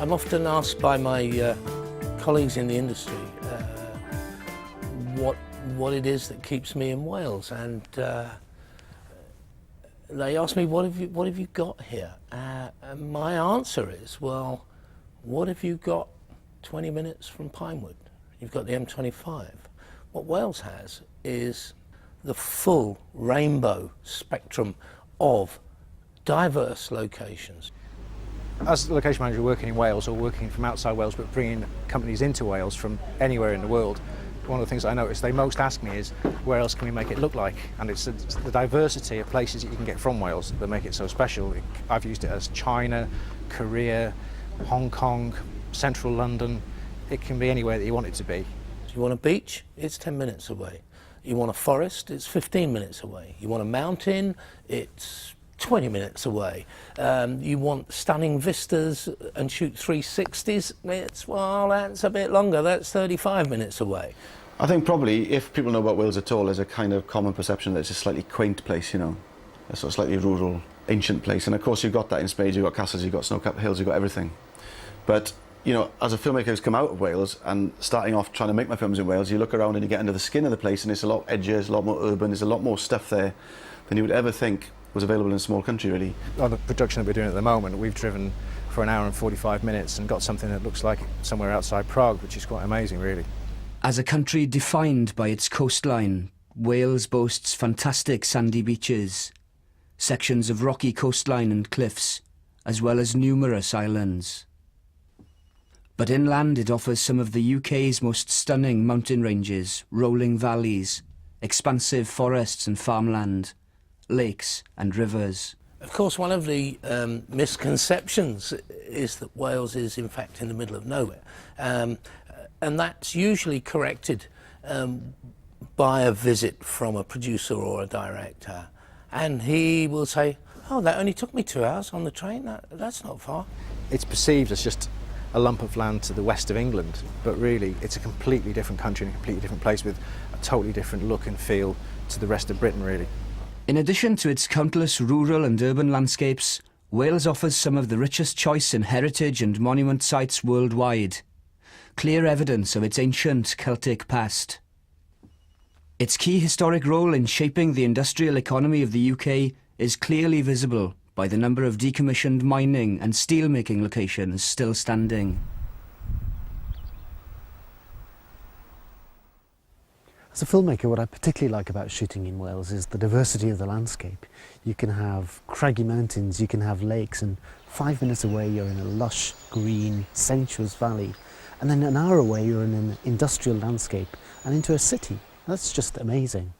I'm often asked by my colleagues in the industry what it is that keeps me in Wales, and they ask me, what have you got here? And my answer is, well, what have you got 20 minutes from Pinewood? You've got the M25. What Wales has is the full rainbow spectrum of diverse locations. As a location manager working in Wales, or working from outside Wales but bringing companies into Wales from anywhere in the world, one of the things I notice they most ask me is, where else can we make it look like? And it's the diversity of places that you can get from Wales that make it so special. I've used it as China, Korea, Hong Kong, central London. It can be anywhere that you want it to be. You want a beach? It's 10 minutes away. You want a forest? It's 15 minutes away. You want a mountain? It's 20 minutes away. You want stunning vistas and shoot 360s? Well, that's a bit longer. That's 35 minutes away. I think probably, if people know about Wales at all, there's a kind of common perception that it's a slightly quaint place, you know, a sort of slightly rural, ancient place. And of course you've got that in Spades, you've got castles, you've got snow-capped hills, you've got everything. But, you know, as a filmmaker who's come out of Wales and starting off trying to make my films in Wales, you look around and you get under the skin of the place and it's a lot edgier, it's a lot more urban, there's a lot more stuff there than you would ever think was available in a small country, really. On the production that we're doing at the moment, we've driven for an hour and 45 minutes and got something that looks like somewhere outside Prague, which is quite amazing, really. As a country defined by its coastline, Wales boasts fantastic sandy beaches, sections of rocky coastline and cliffs, as well as numerous islands. But inland it offers some of the UK's most stunning mountain ranges, rolling valleys, expansive forests and farmland, lakes and rivers. Of course, one of the misconceptions is that Wales is in fact in the middle of nowhere. And that's usually corrected by a visit from a producer or a director. And he will say, oh, that only took me 2 hours on the train, that's not far. It's perceived as just a lump of land to the west of England, but really it's a completely different country and a completely different place with a totally different look and feel to the rest of Britain, really. In addition to its countless rural and urban landscapes, Wales offers some of the richest choice in heritage and monument sites worldwide, clear evidence of its ancient Celtic past. Its key historic role in shaping the industrial economy of the UK is clearly visible by the number of decommissioned mining and steel-making locations still standing. As a filmmaker, what I particularly like about shooting in Wales is the diversity of the landscape. You can have craggy mountains, you can have lakes, and 5 minutes away you're in a lush, green, sensuous valley. And then an hour away you're in an industrial landscape and into a city. That's just amazing.